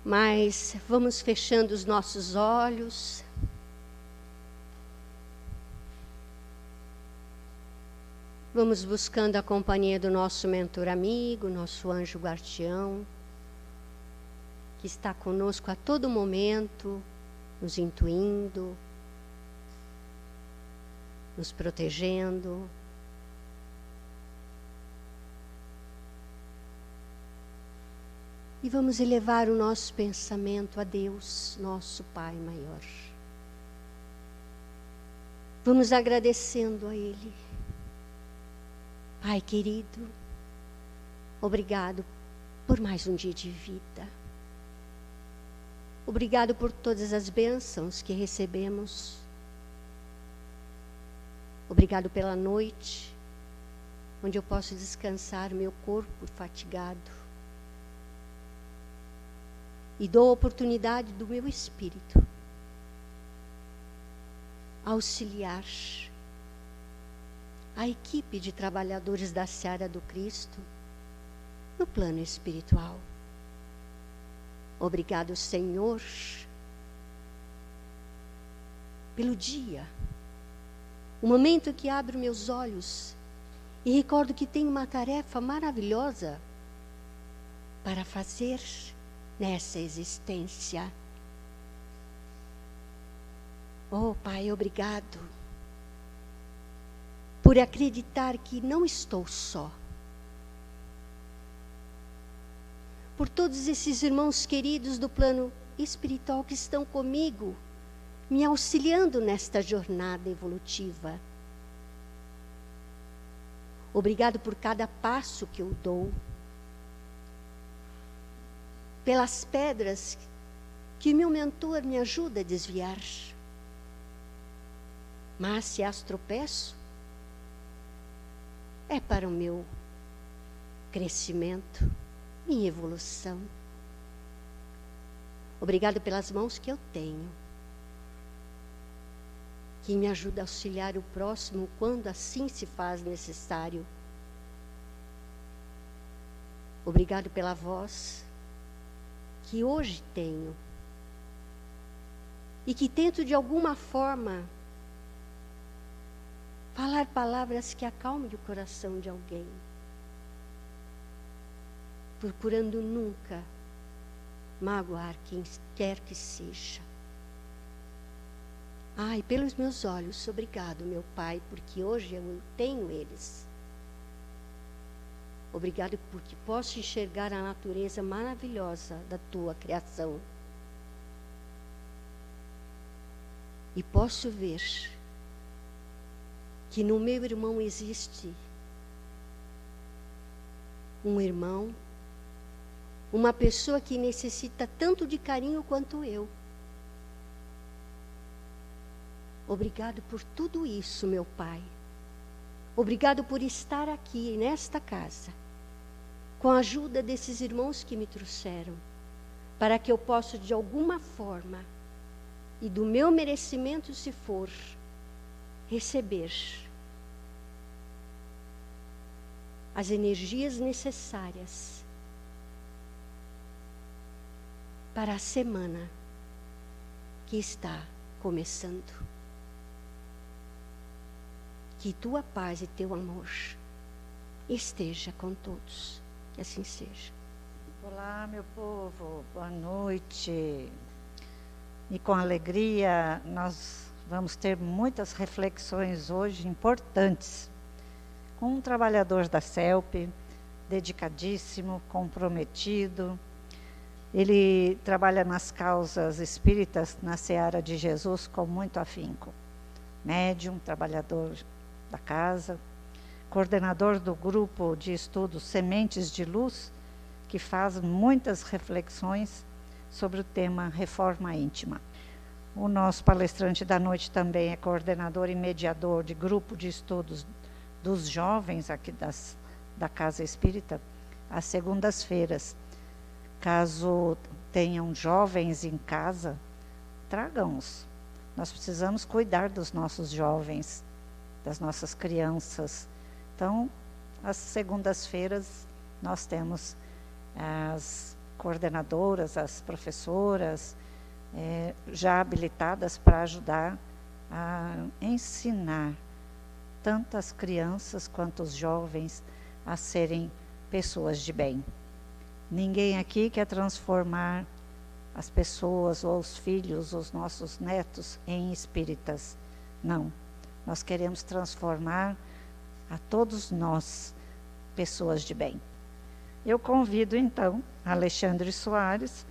Mas vamos fechando os nossos olhos. Vamos buscando a companhia do nosso mentor amigo, nosso anjo guardião, que está conosco a todo momento, nos intuindo, nos protegendo. E vamos elevar o nosso pensamento a Deus, nosso Pai maior. Vamos agradecendo a Ele. Pai querido, obrigado por mais um dia de vida. Obrigado por todas as bênçãos que recebemos. Obrigado pela noite, onde eu posso descansar meu corpo fatigado. E dou a oportunidade do meu espírito auxiliar a equipe de trabalhadores da Seara do Cristo no plano espiritual. Obrigado, Senhor, pelo dia, o momento que abro meus olhos e recordo que tenho uma tarefa maravilhosa para fazer nessa existência. Oh, Pai, obrigado por acreditar que não estou só. Por todos esses irmãos queridos do plano espiritual que estão comigo, me auxiliando nesta jornada evolutiva. Obrigado por cada passo que eu dou, pelas pedras que meu mentor me ajuda a desviar. Mas se as tropeço, é para o meu crescimento, minha evolução. Obrigado pelas mãos que eu tenho, que me ajuda a auxiliar o próximo quando assim se faz necessário. Obrigado pela voz que hoje tenho e que tento de alguma forma falar palavras que acalmem o coração de alguém, procurando nunca magoar quem quer que seja. Ai, pelos meus olhos, obrigado, meu Pai, porque hoje eu tenho eles. Obrigado porque posso enxergar a natureza maravilhosa da tua criação. E posso ver que no meu irmão existe um irmão, uma pessoa que necessita tanto de carinho quanto eu. Obrigado por tudo isso, meu Pai. Obrigado por estar aqui, nesta casa, com a ajuda desses irmãos que me trouxeram, para que eu possa, de alguma forma, e do meu merecimento, se for, receber as energias necessárias para a semana que está começando. Que tua paz e teu amor esteja com todos. Que assim seja. Olá, meu povo, boa noite. E com alegria nós vamos ter muitas reflexões hoje importantes com um trabalhador da CELP, dedicadíssimo, comprometido. Ele trabalha nas causas espíritas na Seara de Jesus com muito afinco. Médium, trabalhador da casa, coordenador do grupo de estudos Sementes de Luz, que faz muitas reflexões sobre o tema Reforma Íntima. O nosso palestrante da noite também é coordenador e mediador de grupo de estudos dos jovens aqui da Casa Espírita, às segundas-feiras. Caso tenham jovens em casa, tragam-os. Nós precisamos cuidar dos nossos jovens, das nossas crianças. Então, às segundas-feiras, nós temos as coordenadoras, as professoras, já habilitadas para ajudar a ensinar tanto as crianças quanto os jovens a serem pessoas de bem. Ninguém aqui quer transformar as pessoas, ou os filhos, os nossos netos, em espíritas. Não. Nós queremos transformar a todos nós, pessoas de bem. Eu convido, então, Alexandre Soares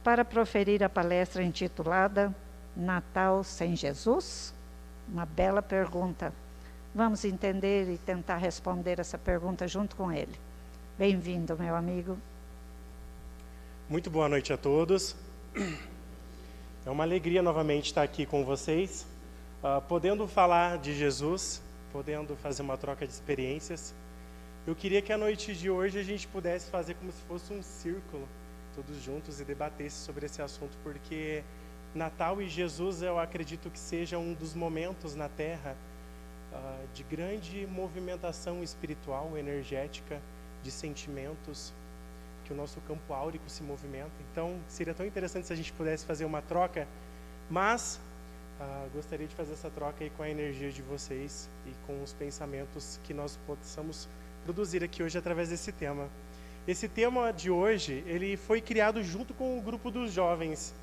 para proferir a palestra intitulada Natal sem Jesus? Uma bela pergunta. Vamos entender e tentar responder essa pergunta junto com ele. Bem-vindo, meu amigo. Muito boa noite a todos. É uma alegria novamente estar aqui com vocês, podendo falar de Jesus, podendo fazer uma troca de experiências. Eu queria que a noite de hoje a gente pudesse fazer como se fosse um círculo, todos juntos, e debatesse sobre esse assunto, porque Natal e Jesus, eu acredito que seja um dos momentos na Terra de grande movimentação espiritual, energética, de sentimentos, que o nosso campo áurico se movimenta. Então, seria tão interessante se a gente pudesse fazer uma troca, mas gostaria de fazer essa troca aí com a energia de vocês e com os pensamentos que nós possamos produzir aqui hoje através desse tema. Esse tema de hoje, ele foi criado junto com o grupo dos jovens.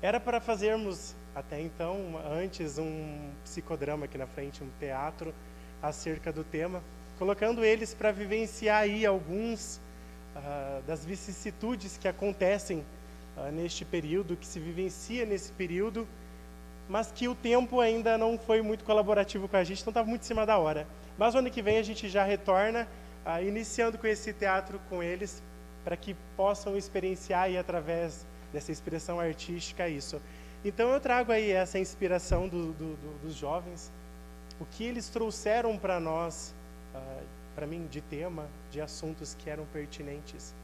Era para fazermos, até então, antes, um psicodrama aqui na frente, um teatro acerca do tema, colocando eles para vivenciar aí alguns das vicissitudes que acontecem neste período, que se vivencia nesse período, mas que o tempo ainda não foi muito colaborativo com a gente, então estava muito em cima da hora. Mas o ano que vem a gente já retorna, iniciando com esse teatro com eles, para que possam experienciar aí, através dessa expressão artística, isso. Então eu trago aí essa inspiração dos jovens, o que eles trouxeram para nós, para mim, de tema, de assuntos que eram pertinentes.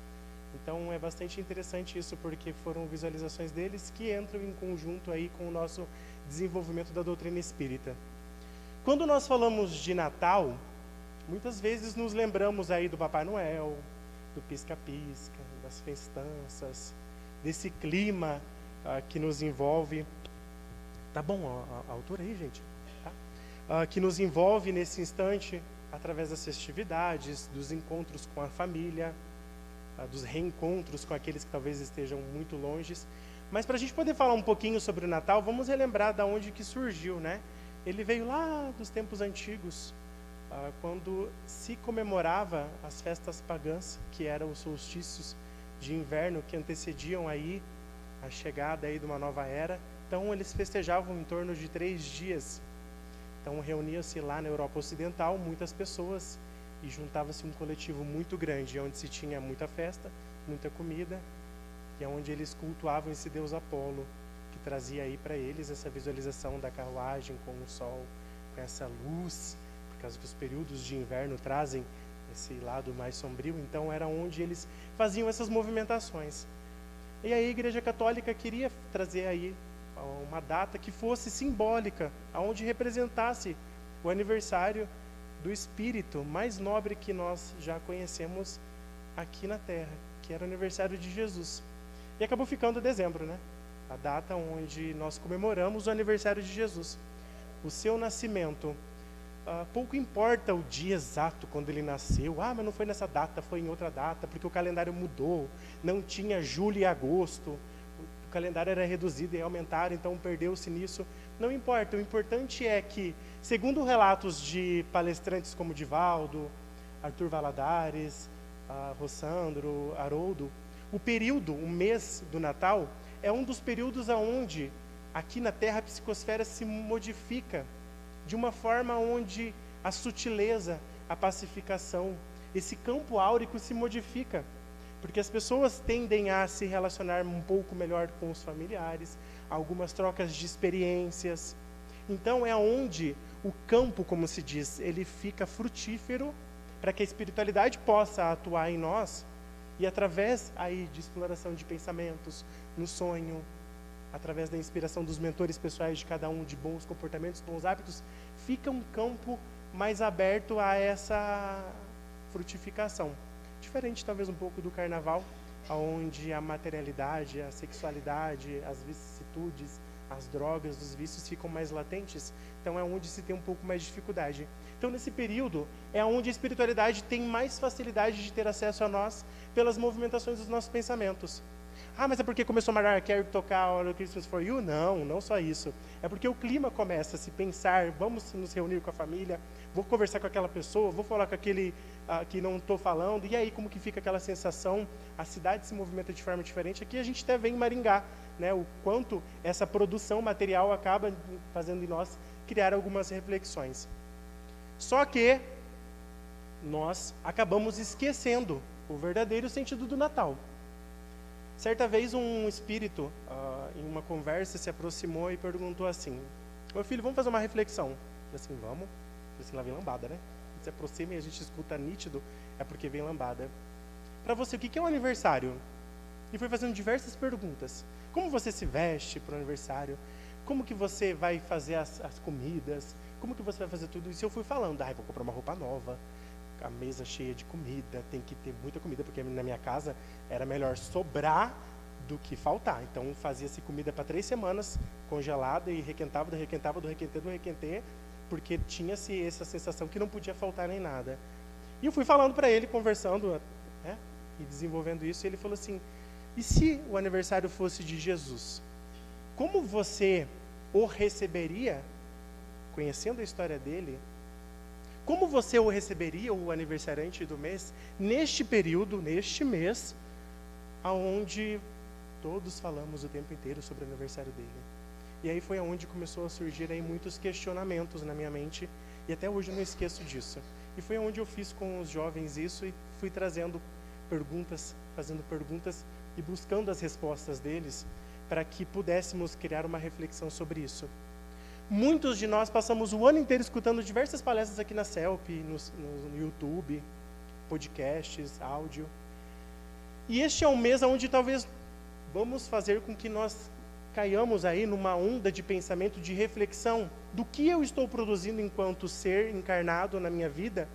Então é bastante interessante isso, porque foram visualizações deles que entram em conjunto aí com o nosso desenvolvimento da doutrina espírita. Quando nós falamos de Natal, muitas vezes nos lembramos aí do Papai Noel, do pisca-pisca, das festanças, desse clima que nos envolve. Tá bom a altura aí, gente? Tá? Que nos envolve nesse instante, através das festividades, dos encontros com a família, dos reencontros com aqueles que talvez estejam muito longe. Mas para a gente poder falar um pouquinho sobre o Natal, vamos relembrar de onde que surgiu, né? Ele veio lá dos tempos antigos, quando se comemorava as festas pagãs, que eram os solstícios de inverno que antecediam aí a chegada aí de uma nova era. Então eles festejavam em torno de 3 dias. Então reunia-se lá na Europa Ocidental muitas pessoas e juntava-se um coletivo muito grande, onde se tinha muita festa, muita comida, e onde eles cultuavam esse deus Apolo, que trazia aí para eles essa visualização da carruagem com o sol, com essa luz, por causa que os períodos de inverno trazem esse lado mais sombrio. Então era onde eles faziam essas movimentações. E aí a Igreja Católica queria trazer aí uma data que fosse simbólica, onde representasse o aniversário do espírito mais nobre que nós já conhecemos aqui na Terra, que era o aniversário de Jesus. E acabou ficando dezembro, né? A data onde nós comemoramos o aniversário de Jesus, o seu nascimento. Pouco importa o dia exato quando ele nasceu. Mas não foi nessa data, foi em outra data, porque o calendário mudou, não tinha julho e agosto, o calendário era reduzido e aumentaram, então perdeu-se nisso. Não importa, o importante é que, segundo relatos de palestrantes como Divaldo, Arthur Valadares, Rossandro, Haroldo, o período, o mês do Natal, é um dos períodos onde, aqui na Terra, a psicosfera se modifica de uma forma onde a sutileza, a pacificação, esse campo áurico se modifica, porque as pessoas tendem a se relacionar um pouco melhor com os familiares, algumas trocas de experiências. Então é onde o campo, como se diz, ele fica frutífero para que a espiritualidade possa atuar em nós, e através aí de exploração de pensamentos, no sonho, através da inspiração dos mentores pessoais de cada um, de bons comportamentos, bons hábitos, fica um campo mais aberto a essa frutificação. Diferente talvez um pouco do carnaval, onde a materialidade, a sexualidade, as vicissitudes, as drogas, os vícios ficam mais latentes. Então é onde se tem um pouco mais de dificuldade. Então nesse período é onde a espiritualidade tem mais facilidade de ter acesso a nós pelas movimentações dos nossos pensamentos. Ah, mas é porque começou a Mariah Carey tocar All Christmas for You? Não, não só isso. É porque o clima começa a se pensar, vamos nos reunir com a família, vou conversar com aquela pessoa, vou falar com aquele que não estou falando, e aí como que fica aquela sensação? A cidade se movimenta de forma diferente. Aqui a gente até vê em Maringá, né, o quanto essa produção material acaba fazendo em nós criar algumas reflexões. Só que nós acabamos esquecendo o verdadeiro sentido do Natal. Certa vez um espírito, em uma conversa, se aproximou e perguntou assim: meu filho, vamos fazer uma reflexão? Eu falei assim, vamos. Eu falei assim, lá vem lambada, né? Se aproxima e a gente escuta nítido, é porque vem lambada. Para você, o que é um aniversário? E foi fazendo diversas perguntas. Como você se veste para o aniversário? Como que você vai fazer as comidas? Como que você vai fazer tudo isso? E eu fui falando, vou comprar uma roupa nova, a mesa cheia de comida, tem que ter muita comida, porque na minha casa era melhor sobrar do que faltar. Então fazia-se comida para 3 semanas, congelada, e requentava, do requentê, porque tinha-se essa sensação que não podia faltar nem nada. E eu fui falando para ele, conversando, né, e desenvolvendo isso, e ele falou assim, e se o aniversário fosse de Jesus? Como você o receberia, conhecendo a história dele? Como você o receberia, o aniversariante do mês, neste período, neste mês, onde todos falamos o tempo inteiro sobre o aniversário dele? E aí foi onde começou a surgir aí muitos questionamentos na minha mente, e até hoje eu não esqueço disso. E foi onde eu fiz com os jovens isso, e fui trazendo perguntas, fazendo perguntas e buscando as respostas deles, para que pudéssemos criar uma reflexão sobre isso. Muitos de nós passamos o ano inteiro escutando diversas palestras aqui na CELP, no YouTube, podcasts, áudio. E este é um mês onde talvez vamos fazer com que nós caiamos aí numa onda de pensamento, de reflexão do que eu estou produzindo enquanto ser encarnado na minha vida,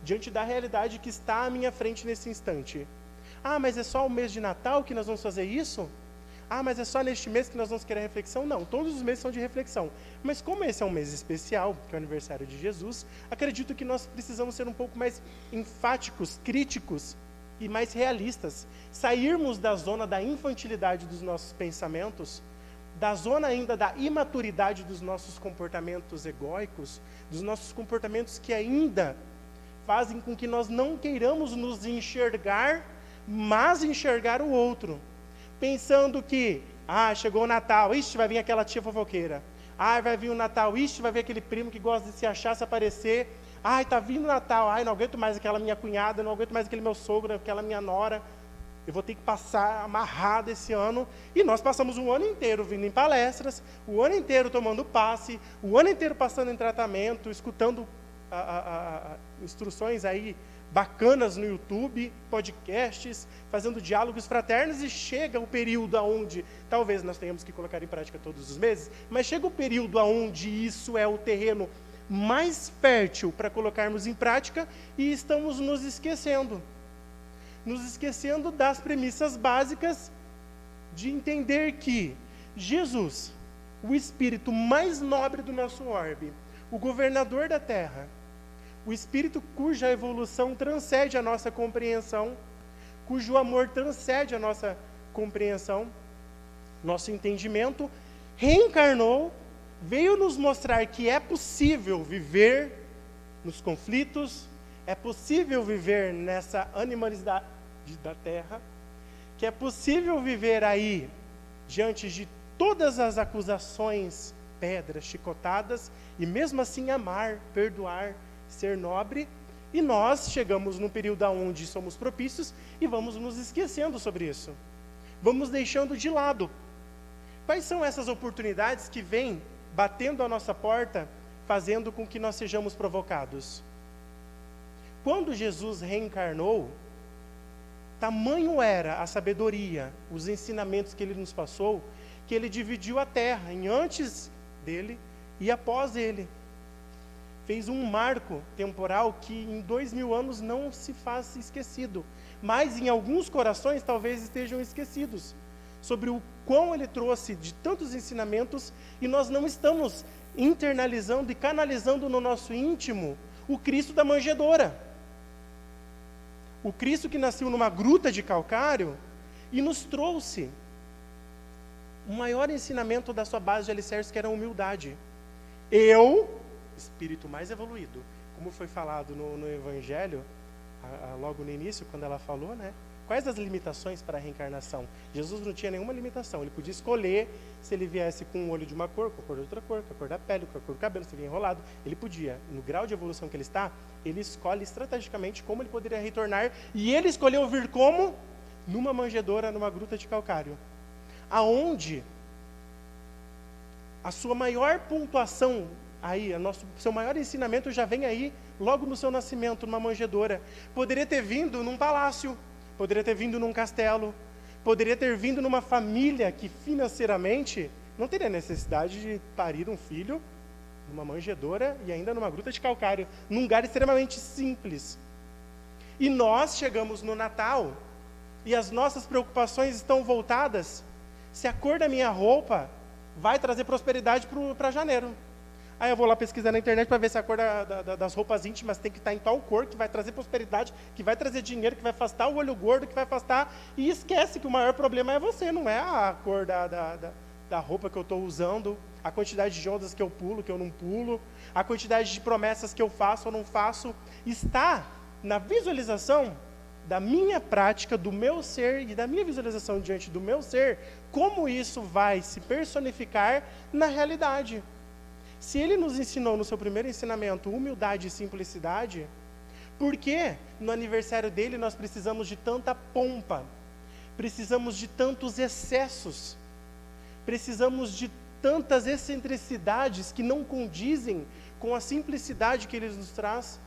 diante da realidade que está à minha frente nesse instante. Ah, mas é só o mês de Natal que nós vamos fazer isso? Ah, mas é só neste mês que nós vamos querer reflexão? Não, todos os meses são de reflexão. Mas como esse é um mês especial, que é o aniversário de Jesus, acredito que nós precisamos ser um pouco mais enfáticos, críticos e mais realistas. Sairmos da zona da infantilidade dos nossos pensamentos, da zona ainda da imaturidade dos nossos comportamentos egóicos, dos nossos comportamentos que ainda fazem com que nós não queiramos nos enxergar, mas enxergar o outro. Pensando que, chegou o Natal, vai vir aquela tia fofoqueira. Vai vir o Natal, vai vir aquele primo que gosta de se achar, se aparecer. Tá vindo o Natal, não aguento mais aquela minha cunhada, não aguento mais aquele meu sogro, aquela minha nora. Eu vou ter que passar amarrado esse ano. E nós passamos um ano inteiro vindo em palestras, o ano inteiro tomando passe, o ano inteiro passando em tratamento, escutando instruções aí bacanas no YouTube, podcasts, fazendo diálogos fraternos, e chega o período onde, talvez nós tenhamos que colocar em prática todos os meses, mas chega o período onde isso é o terreno mais fértil para colocarmos em prática, e estamos nos esquecendo das premissas básicas de entender que Jesus, o espírito mais nobre do nosso orbe, o governador da terra, o espírito cuja evolução transcende a nossa compreensão, cujo amor transcende a nossa compreensão, nosso entendimento, reencarnou, veio nos mostrar que é possível viver nos conflitos, é possível viver nessa animalidade da terra, que é possível viver aí diante de todas as acusações, pedras, chicotadas, e mesmo assim amar, perdoar, ser nobre. E nós chegamos num período onde somos propícios e vamos nos esquecendo sobre isso. Vamos deixando de lado. Quais são essas oportunidades que vêm batendo a nossa porta, fazendo com que nós sejamos provocados? Quando Jesus reencarnou, tamanho era a sabedoria, os ensinamentos que ele nos passou, que ele dividiu a terra em antes dele e após ele. fez um marco temporal que em 2000 anos não se faz esquecido, mas em alguns corações talvez estejam esquecidos, sobre o quão ele trouxe de tantos ensinamentos, e nós não estamos internalizando e canalizando no nosso íntimo o Cristo da manjedoura. O Cristo que nasceu numa gruta de calcário e nos trouxe o maior ensinamento da sua base de alicerce, que era a humildade. Eu, espírito mais evoluído, como foi falado no Evangelho, logo no início, quando ela falou, né? Quais as limitações para a reencarnação? Jesus não tinha nenhuma limitação, ele podia escolher se ele viesse com o olho de uma cor, com a cor de outra cor, com a cor da pele, com a cor do cabelo, se vinha enrolado, ele podia. No grau de evolução que ele está, ele escolhe estrategicamente como ele poderia retornar, e ele escolheu vir como? Numa manjedoura, numa gruta de calcário, aonde a sua maior pontuação, aí, seu maior ensinamento já vem aí, logo no seu nascimento, numa manjedoura. Poderia ter vindo num palácio, poderia ter vindo num castelo, poderia ter vindo numa família que financeiramente não teria necessidade de parir um filho numa manjedoura e ainda numa gruta de calcário, num lugar extremamente simples. E nós chegamos no Natal e as nossas preocupações estão voltadas se a cor da minha roupa vai trazer prosperidade para janeiro. Aí eu vou lá pesquisar na internet para ver se a cor das roupas íntimas tem que estar em tal cor, que vai trazer prosperidade, que vai trazer dinheiro, que vai afastar o olho gordo, que vai afastar... E esquece que o maior problema é você, não é a cor da roupa que eu estou usando, a quantidade de ondas que eu pulo, que eu não pulo, a quantidade de promessas que eu faço ou não faço. Está na visualização da minha prática, do meu ser e da minha visualização diante do meu ser, como isso vai se personificar na realidade. Se ele nos ensinou no seu primeiro ensinamento humildade e simplicidade, por que no aniversário dele nós precisamos de tanta pompa? Precisamos de tantos excessos? Precisamos de tantas excentricidades que não condizem com a simplicidade que ele nos traz?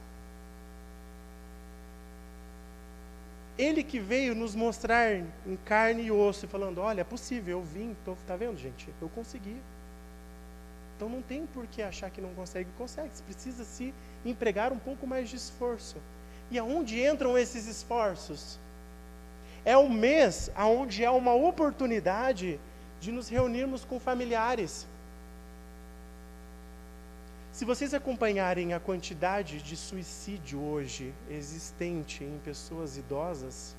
Ele que veio nos mostrar em carne e osso, falando, olha, é possível, eu vim, tá vendo, gente? Eu consegui. Então não tem por que achar que não consegue, consegue. Você precisa se empregar um pouco mais de esforço. E aonde entram esses esforços? É o mês onde há uma oportunidade de nos reunirmos com familiares. Se vocês acompanharem a quantidade de suicídio hoje existente em pessoas idosas,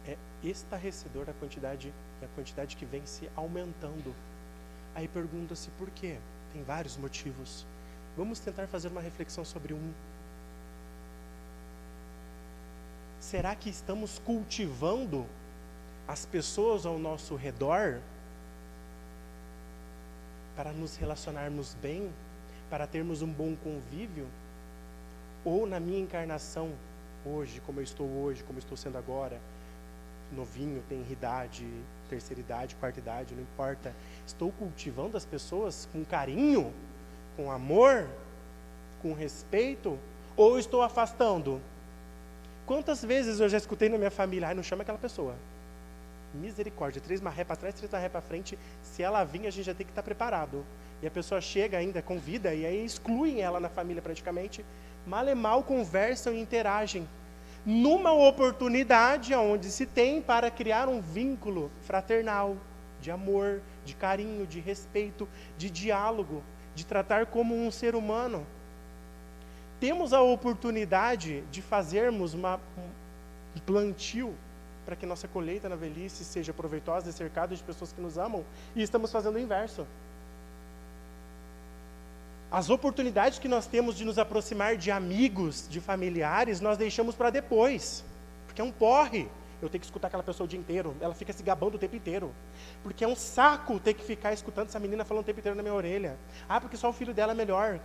é estarrecedor a quantidade que vem se aumentando. Aí pergunta-se por quê? Tem vários motivos. Vamos tentar fazer uma reflexão sobre um. Será que estamos cultivando as pessoas ao nosso redor para nos relacionarmos bem, para termos um bom convívio? Ou na minha encarnação, hoje, como eu estou sendo agora, novinho, tem idade, terceira idade, quarta idade, não importa. Estou cultivando as pessoas com carinho, com amor, com respeito, ou estou afastando? Quantas vezes eu já escutei na minha família, não chama aquela pessoa. Misericórdia, 3 marré para trás, 3 marré para frente, se ela vir, a gente já tem que estar preparado. E a pessoa chega ainda, convida, e aí excluem ela na família praticamente, mal e mal conversam e interagem. Numa oportunidade onde se tem para criar um vínculo fraternal, de amor, de carinho, de respeito, de diálogo, de tratar como um ser humano. Temos a oportunidade de fazermos um plantio para que nossa colheita na velhice seja proveitosa e cercada de pessoas que nos amam, e estamos fazendo o inverso. As oportunidades que nós temos de nos aproximar de amigos, de familiares, nós deixamos para depois, porque é um porre eu ter que escutar aquela pessoa o dia inteiro, ela fica se gabando o tempo inteiro, porque é um saco ter que ficar escutando essa menina falando o tempo inteiro na minha orelha. Porque só o filho dela é melhor.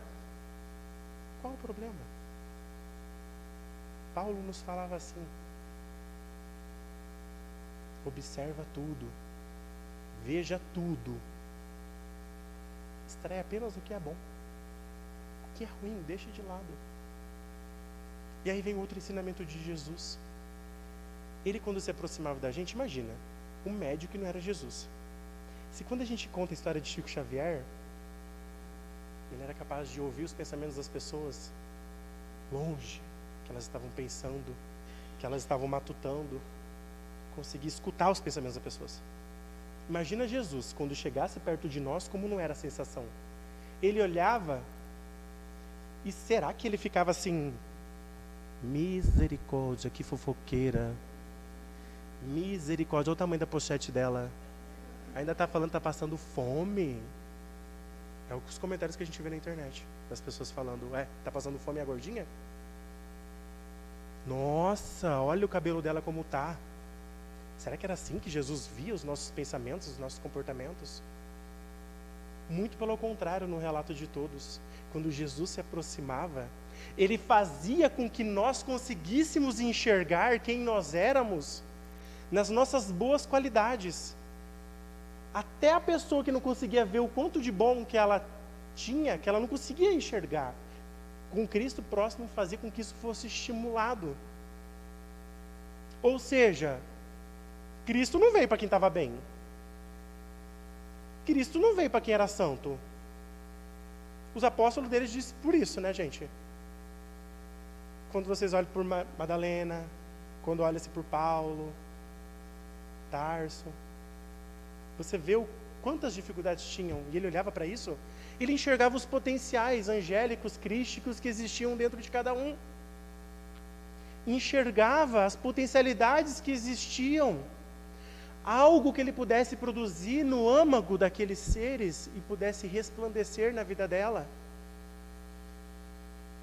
Qual o problema? Paulo nos falava assim, observa tudo, veja tudo, extrai apenas o que é bom. O que é ruim, deixa de lado. E aí vem outro ensinamento de Jesus. Ele, quando se aproximava da gente, imagina, um médico que não era Jesus. Se quando a gente conta a história de Chico Xavier, Ele era capaz de ouvir os pensamentos das pessoas longe, que elas estavam pensando, que elas estavam matutando, conseguir escutar os pensamentos das pessoas. Imagina Jesus, quando chegasse perto de nós, como não era a sensação. Ele olhava, e será que ele ficava assim, misericórdia, que fofoqueira, misericórdia, olha o tamanho da pochete dela, ainda está falando que está passando fome. É os comentários que a gente vê na internet, das pessoas falando, tá passando fome a gordinha? Nossa, olha o cabelo dela como tá. Será que era assim que Jesus via os nossos pensamentos, os nossos comportamentos? Muito pelo contrário, no relato de todos. Quando Jesus se aproximava, ele fazia com que nós conseguíssemos enxergar quem nós éramos nas nossas boas qualidades. Até a pessoa que não conseguia ver o quanto de bom que ela tinha, que ela não conseguia enxergar, com Cristo próximo fazia com que isso fosse estimulado. Ou seja, Cristo não veio para quem estava bem. Cristo não veio para quem era santo. Os apóstolos deles dizem por isso, né, gente? Quando vocês olham por Madalena, quando olham-se por Paulo, Tarso, você vê quantas dificuldades tinham, e ele olhava para isso, ele enxergava os potenciais angélicos, crísticos que existiam dentro de cada um. Enxergava as potencialidades que existiam, algo que ele pudesse produzir no âmago daqueles seres e pudesse resplandecer na vida dela,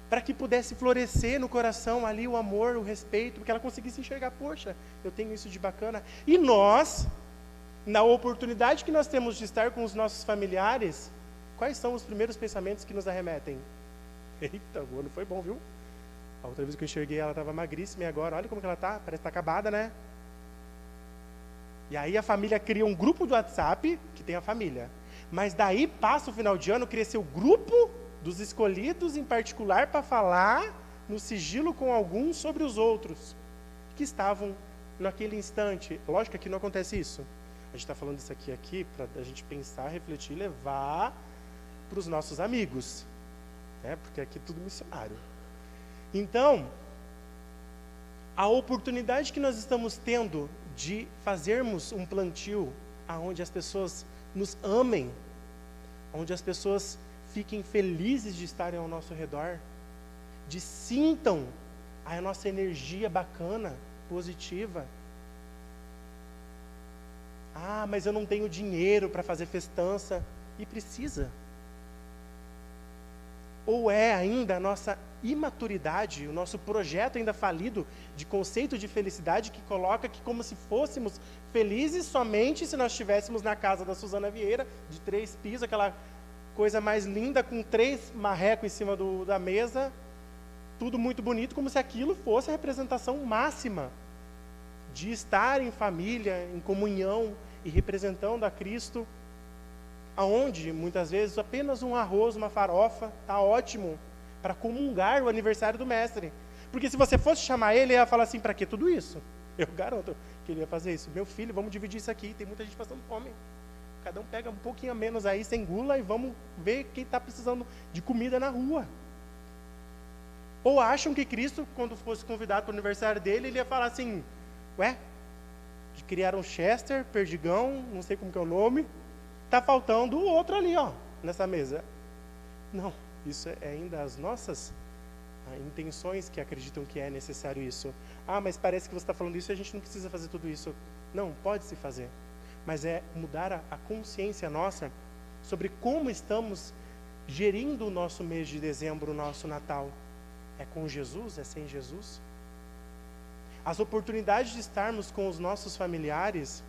para que pudesse florescer no coração ali o amor, o respeito, que ela conseguisse enxergar, poxa, eu tenho isso de bacana. E nós, na oportunidade que nós temos de estar com os nossos familiares, quais são os primeiros pensamentos que nos arremetem? Eita, o ano foi bom, viu? A outra vez que eu enxerguei, ela estava magríssima, e agora, olha como que ela está, parece que está acabada, né? E aí a família cria um grupo do WhatsApp, que tem a família. Mas daí passa o final de ano, cresceu o grupo dos escolhidos em particular para falar no sigilo com alguns sobre os outros que estavam naquele instante. Lógico que aqui não acontece isso. A gente está falando isso aqui para a gente pensar, refletir, levar para os nossos amigos, né? Porque aqui é tudo missionário. Então, a oportunidade que nós estamos tendo de fazermos um plantio onde as pessoas nos amem, onde as pessoas fiquem felizes de estarem ao nosso redor, de sintam a nossa energia bacana, positiva. Ah, mas eu não tenho dinheiro para fazer festança. E precisa. Ou é ainda a nossa imaturidade, o nosso projeto ainda falido de conceito de felicidade que coloca que como se fôssemos felizes somente se nós estivéssemos na casa da Suzana Vieira, de 3 pisos, aquela coisa mais linda, com 3 marrecos em cima da mesa, tudo muito bonito, como se aquilo fosse a representação máxima de estar em família, em comunhão e representando a Cristo, aonde muitas vezes apenas um arroz, uma farofa, está ótimo para comungar o aniversário do mestre. Porque se você fosse chamar ele ia falar assim, para que tudo isso? Eu garanto que ele ia fazer isso. Meu filho, vamos dividir isso aqui, tem muita gente passando fome. Cada um pega um pouquinho a menos aí, sem gula, e vamos ver quem está precisando de comida na rua. Ou acham que Cristo, quando fosse convidado para o aniversário dele, ele ia falar assim, criaram Chester, Perdigão, não sei como que é o nome, está faltando o outro ali, nessa mesa. Não, isso é ainda as nossas intenções que acreditam que é necessário isso. Ah, mas parece que você está falando isso e a gente não precisa fazer tudo isso. Não, pode-se fazer. Mas é mudar a consciência nossa sobre como estamos gerindo o nosso mês de dezembro, o nosso Natal. É com Jesus? É sem Jesus? As oportunidades de estarmos com os nossos familiares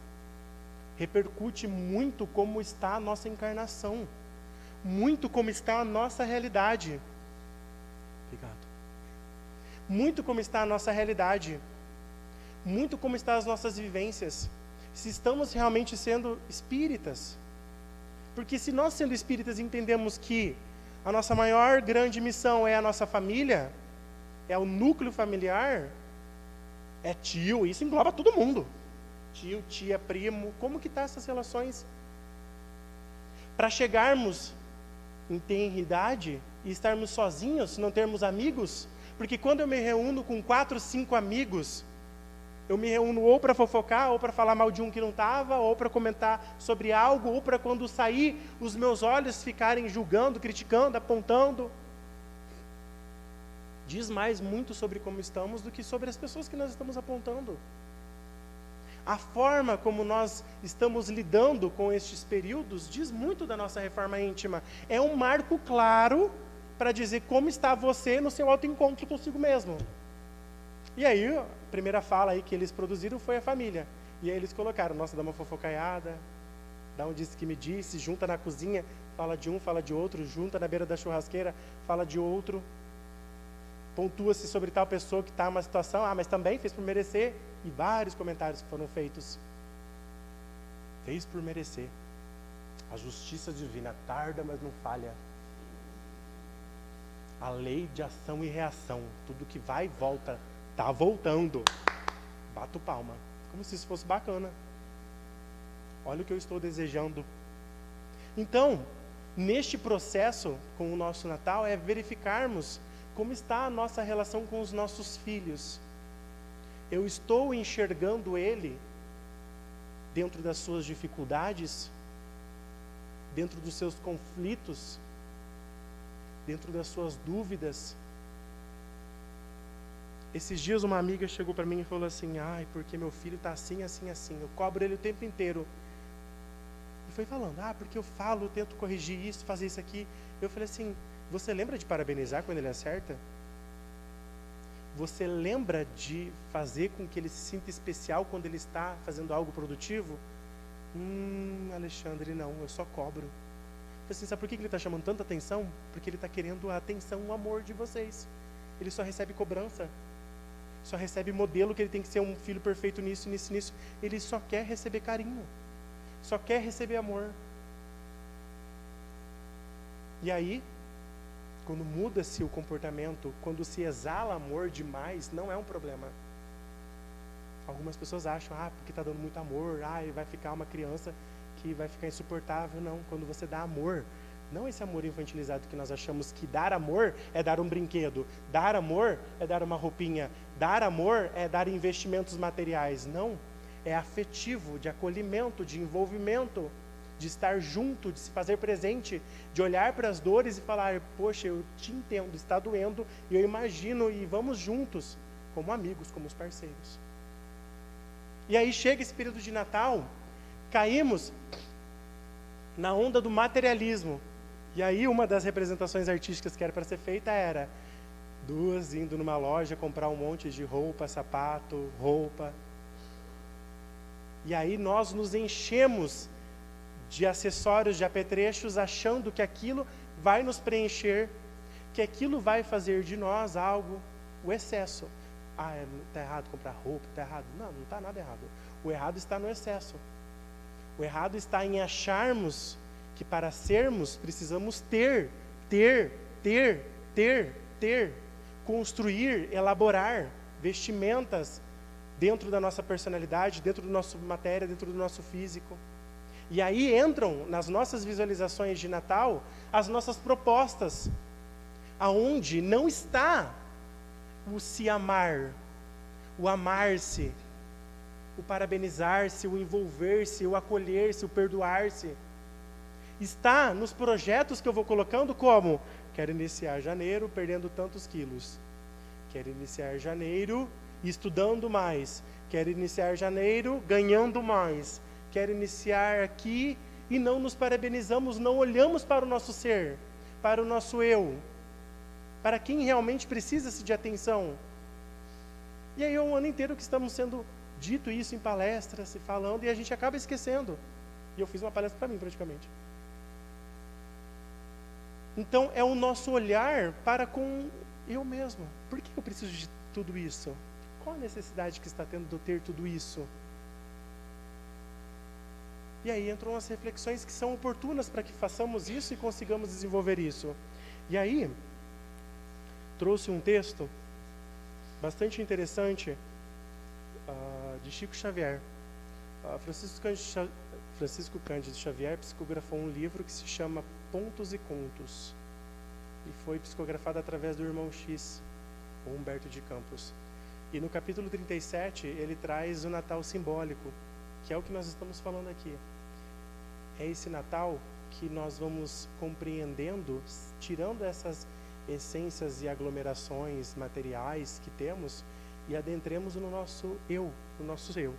repercute muito como está a nossa encarnação, muito como está a nossa realidade. Obrigado. Muito como está a nossa realidade, muito como estão as nossas vivências, se estamos realmente sendo espíritas. Porque se nós, sendo espíritas, entendemos que a nossa maior grande missão é a nossa família, é o núcleo familiar, é tio, isso engloba todo mundo. Tio, tia, primo, como que estão essas relações? Para chegarmos em tenridade e estarmos sozinhos, não termos amigos? Porque quando eu me reúno com 4, 5 amigos, eu me reúno ou para fofocar, ou para falar mal de um que não estava, ou para comentar sobre algo, ou para quando sair, os meus olhos ficarem julgando, criticando, apontando. Diz mais muito sobre como estamos do que sobre as pessoas que nós estamos apontando. A forma como nós estamos lidando com estes períodos diz muito da nossa reforma íntima. É um marco claro para dizer como está você no seu autoencontro consigo mesmo. E aí, a primeira fala aí que eles produziram foi a família. E aí eles colocaram, nossa, dá uma fofocaiada, dá um disse que me disse, junta na cozinha, fala de um, fala de outro, junta na beira da churrasqueira, fala de outro. Pontua-se sobre tal pessoa que está numa situação, mas também fez por merecer. E vários comentários que foram feitos. Fez por merecer. A justiça divina tarda, mas não falha. A lei de ação e reação. Tudo que vai e volta. Está voltando. Bato palma. Como se isso fosse bacana. Olha o que eu estou desejando. Então, neste processo com o nosso Natal, é verificarmos como está a nossa relação com os nossos filhos. Eu estou enxergando ele dentro das suas dificuldades, dentro dos seus conflitos, dentro das suas dúvidas. Esses dias uma amiga chegou para mim e falou assim, porque meu filho está assim, assim, assim, eu cobro ele o tempo inteiro. E foi falando, porque eu falo, eu tento corrigir isso, fazer isso aqui. Eu falei assim, você lembra de parabenizar quando ele acerta? Você lembra de fazer com que ele se sinta especial quando ele está fazendo algo produtivo? Alexandre, não, eu só cobro. Eu falei assim, sabe por que ele está chamando tanta atenção? Porque ele está querendo a atenção, o amor de vocês. Ele só recebe cobrança. Só recebe modelo que ele tem que ser um filho perfeito nisso, nisso, nisso. Ele só quer receber carinho. Só quer receber amor. E aí, quando muda-se o comportamento, quando se exala amor demais, não é um problema. Algumas pessoas acham, porque está dando muito amor, vai ficar uma criança que vai ficar insuportável. Não, quando você dá amor, não esse amor infantilizado que nós achamos que dar amor é dar um brinquedo, dar amor é dar uma roupinha, dar amor é dar investimentos materiais. Não, é afetivo, de acolhimento, de envolvimento, de estar junto, de se fazer presente, de olhar para as dores e falar, poxa, eu te entendo, está doendo, e eu imagino, e vamos juntos, como amigos, como os parceiros. E aí chega esse período de Natal, caímos na onda do materialismo. E aí uma das representações artísticas que era para ser feita era duas indo numa loja comprar um monte de roupa, sapato, roupa. E aí nós nos enchemos de acessórios, de apetrechos, achando que aquilo vai nos preencher, que aquilo vai fazer de nós algo, o excesso. Está errado comprar roupa, está errado. Não está nada errado. O errado está no excesso. O errado está em acharmos que para sermos precisamos ter, construir, elaborar vestimentas dentro da nossa personalidade, dentro do nosso matéria, dentro do nosso físico. E aí entram nas nossas visualizações de Natal as nossas propostas, aonde não está o se amar, o amar-se, o parabenizar-se, o envolver-se, o acolher-se, o perdoar-se. Está nos projetos que eu vou colocando como, quero iniciar janeiro perdendo tantos quilos, quero iniciar janeiro estudando mais, quero iniciar janeiro ganhando mais, quero iniciar aqui, e não nos parabenizamos, não olhamos para o nosso ser, para o nosso eu, para quem realmente precisa-se de atenção. E aí é um ano inteiro que estamos sendo dito isso em palestras, se falando, e a gente acaba esquecendo. E eu fiz uma palestra para mim, praticamente. Então, é o nosso olhar para com eu mesmo. Por que eu preciso de tudo isso? Qual a necessidade que está tendo de eu ter tudo isso? E aí entram as reflexões que são oportunas para que façamos isso e consigamos desenvolver isso. E aí, trouxe um texto bastante interessante de Chico Xavier. Francisco Cândido Xavier psicografou um livro que se chama Pontos e Contos. E foi psicografada através do irmão X, o Humberto de Campos. E no capítulo 37, ele traz o Natal simbólico, que é o que nós estamos falando aqui. É esse Natal que nós vamos compreendendo, tirando essas essências e aglomerações materiais que temos, e adentremos no nosso eu, no nosso eu.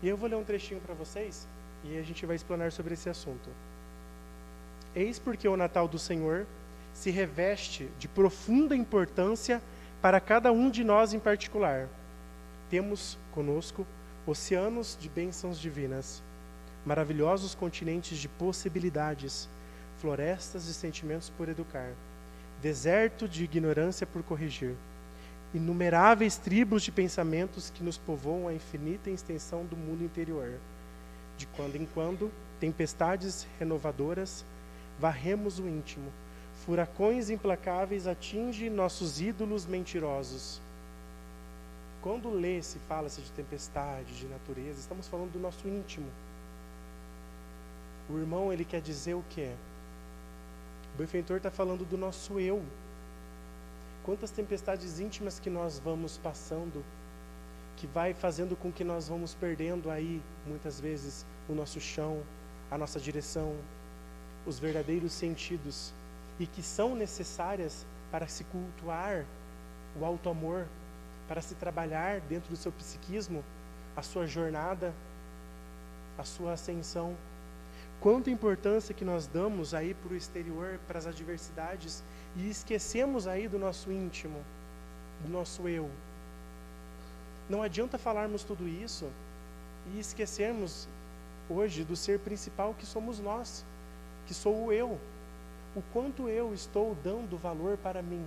E eu vou ler um trechinho para vocês, e a gente vai explanar sobre esse assunto. Eis porque o Natal do Senhor se reveste de profunda importância para cada um de nós em particular. Temos conosco oceanos de bênçãos divinas, maravilhosos continentes de possibilidades, florestas de sentimentos por educar, deserto de ignorância por corrigir, inumeráveis tribos de pensamentos que nos povoam a infinita extensão do mundo interior. De quando em quando, tempestades renovadoras, varremos o íntimo, furacões implacáveis atingem nossos ídolos mentirosos. Quando lê-se, fala-se de tempestade, de natureza, estamos falando do nosso íntimo. O irmão, ele quer dizer o quê? O benfeitor está falando do nosso eu. Quantas tempestades íntimas que nós vamos passando, que vai fazendo com que nós vamos perdendo aí, muitas vezes, o nosso chão, a nossa direção, os verdadeiros sentidos, e que são necessárias para se cultuar o auto-amor, para se trabalhar dentro do seu psiquismo, a sua jornada, a sua ascensão. Quanta importância que nós damos aí para o exterior, para as adversidades, e esquecemos aí do nosso íntimo, do nosso eu. Não adianta falarmos tudo isso e esquecermos hoje do ser principal que somos nós, que sou o eu. O quanto eu estou dando valor para mim,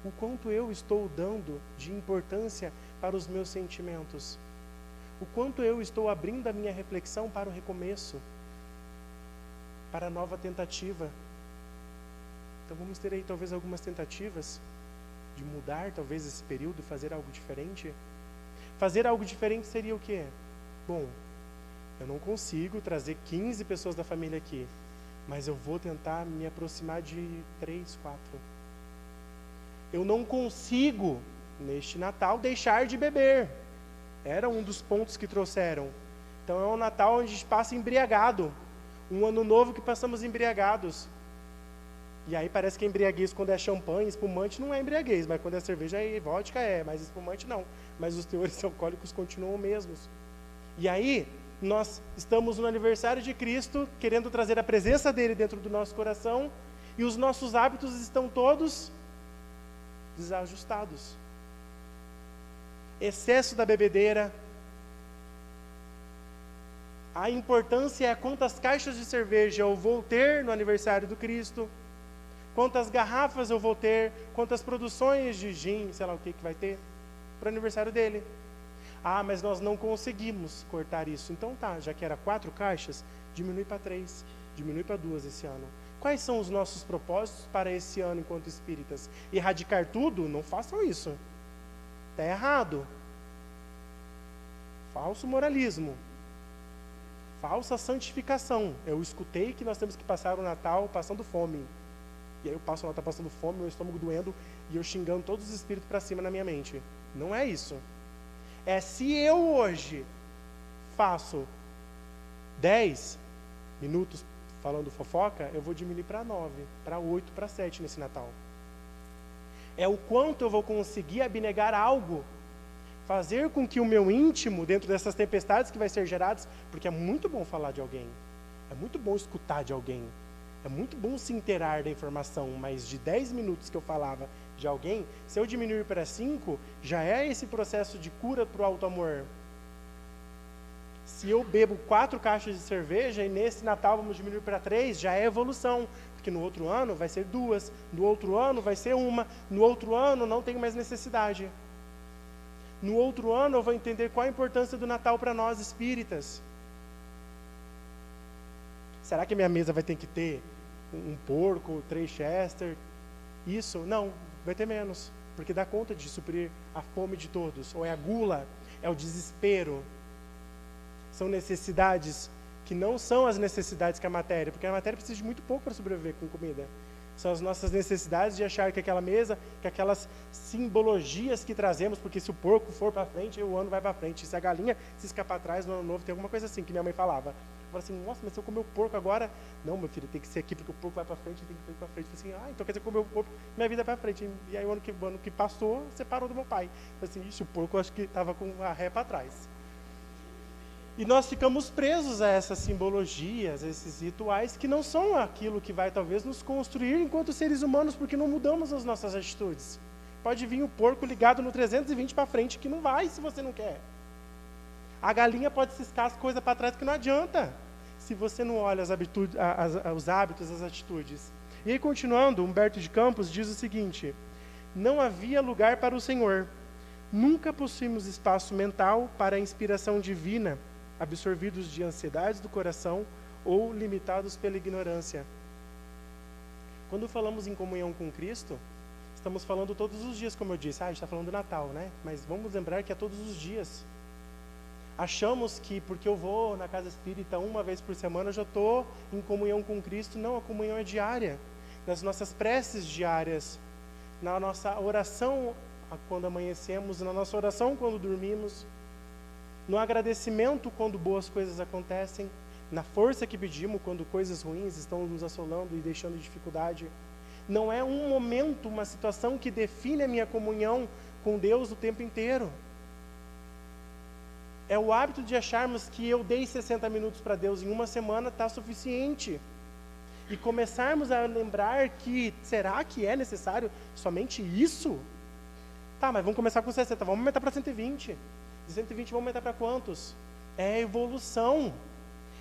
o quanto eu estou dando de importância para os meus sentimentos, o quanto eu estou abrindo a minha reflexão para o recomeço, para a nova tentativa. Então vamos ter aí talvez algumas tentativas de mudar talvez esse período, fazer algo diferente. Fazer algo diferente seria o quê? Bom, eu não consigo trazer 15 pessoas da família aqui, mas eu vou tentar me aproximar de 3, 4. Eu não consigo, neste Natal, deixar de beber. Era um dos pontos que trouxeram. Então é um Natal onde a gente passa embriagado. Um ano novo que passamos embriagados. E aí parece que a embriaguez, quando é champanhe, espumante, não é embriaguez, mas quando é cerveja, vodka é, mas espumante não. Mas os teores alcoólicos continuam mesmos. E aí, nós estamos no aniversário de Cristo, querendo trazer a presença dele dentro do nosso coração, e os nossos hábitos estão todos desajustados. Excesso da bebedeira. A importância é quantas caixas de cerveja eu vou ter no aniversário do Cristo, quantas garrafas eu vou ter, quantas produções de gin, sei lá o que vai ter, para o aniversário dele. Ah, mas nós não conseguimos cortar isso. Então tá, já que era 4 caixas, diminui para 3, diminui para 2 esse ano. Quais são os nossos propósitos para esse ano enquanto espíritas? Erradicar tudo? Não façam isso. Está errado. Falso moralismo. Falsa santificação. Eu escutei que nós temos que passar o Natal passando fome. E aí eu passo o Natal passando fome, meu estômago doendo, e eu xingando todos os espíritos para cima na minha mente. Não é isso. É se eu hoje faço 10 minutos falando fofoca, eu vou diminuir para 9, para 8, para 7 nesse Natal. É o quanto eu vou conseguir abnegar algo, fazer com que o meu íntimo, dentro dessas tempestades que vai ser geradas, porque é muito bom falar de alguém, é muito bom escutar de alguém, é muito bom se inteirar da informação, mas de 10 minutos que eu falava de alguém, se eu diminuir para 5, já é esse processo de cura para o auto-amor. Se eu bebo 4 caixas de cerveja e nesse Natal vamos diminuir para 3, já é evolução, porque no outro ano vai ser 2, no outro ano vai ser 1, no outro ano não tenho mais necessidade. No outro ano eu vou entender qual a importância do Natal para nós espíritas. Será que a minha mesa vai ter que ter um porco, 3 Chester? Isso? Não, vai ter menos, porque dá conta de suprir a fome de todos. Ou é a gula, é o desespero. São necessidades que não são as necessidades que a matéria, porque a matéria precisa de muito pouco para sobreviver com comida. São as nossas necessidades de achar que aquela mesa, que aquelas simbologias que trazemos, porque se o porco for para frente, o ano vai para frente. Se a galinha se escapar atrás no ano novo, tem alguma coisa assim que minha mãe falava. Fala assim, nossa, mas se eu comer o porco agora... Não, meu filho, tem que ser aqui, porque o porco vai para frente, tem que ir para frente. Eu falei assim, então quer dizer, comer o porco, minha vida vai para frente. E aí o ano que passou, separou do meu pai. Eu falei assim, ixi, o porco eu acho que estava com a ré para trás. E nós ficamos presos a essas simbologias, a esses rituais, que não são aquilo que vai talvez nos construir enquanto seres humanos, porque não mudamos as nossas atitudes. Pode vir o porco ligado no 320 para frente, que não vai se você não quer. A galinha pode ciscar as coisas para trás, que não adianta, se você não olha os hábitos, as atitudes. E aí, continuando, Humberto de Campos diz o seguinte: não havia lugar para o Senhor. Nunca possuímos espaço mental para a inspiração divina, absorvidos de ansiedades do coração ou limitados pela ignorância. Quando falamos em comunhão com Cristo, estamos falando todos os dias, como eu disse. A gente está falando do Natal, né? Mas vamos lembrar que é todos os dias. Achamos que porque eu vou na casa espírita uma vez por semana, eu já estou em comunhão com Cristo. Não, a comunhão é diária. Nas nossas preces diárias, na nossa oração quando amanhecemos, na nossa oração quando dormimos, no agradecimento quando boas coisas acontecem, na força que pedimos quando coisas ruins estão nos assolando e deixando dificuldade. Não é um momento, uma situação que define a minha comunhão com Deus o tempo inteiro. É o hábito de acharmos que eu dei 60 minutos para Deus em uma semana, está suficiente. E começarmos a lembrar que, será que é necessário somente isso? Tá, mas vamos começar com 60, vamos aumentar para 120. De 120 vamos aumentar para quantos? É a evolução,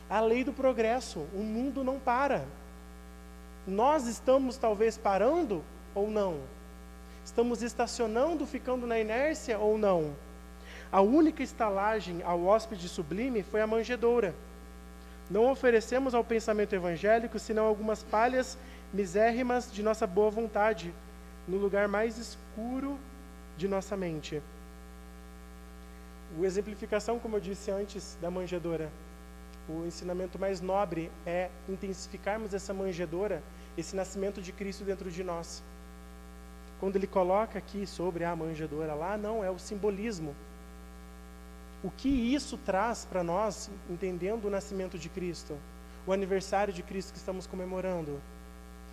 a lei do progresso. O mundo não para. Nós estamos talvez parando ou não? Estamos estacionando, ficando na inércia ou não? A única estalagem ao hóspede sublime foi a manjedoura. Não oferecemos ao pensamento evangélico senão algumas palhas misérrimas de nossa boa vontade, no lugar mais escuro de nossa mente. A exemplificação, como eu disse antes, da manjedoura, o ensinamento mais nobre é intensificarmos essa manjedoura, esse nascimento de Cristo dentro de nós. Quando ele coloca aqui sobre a manjedoura lá, não, é o simbolismo. O que isso traz para nós, entendendo o nascimento de Cristo, o aniversário de Cristo que estamos comemorando?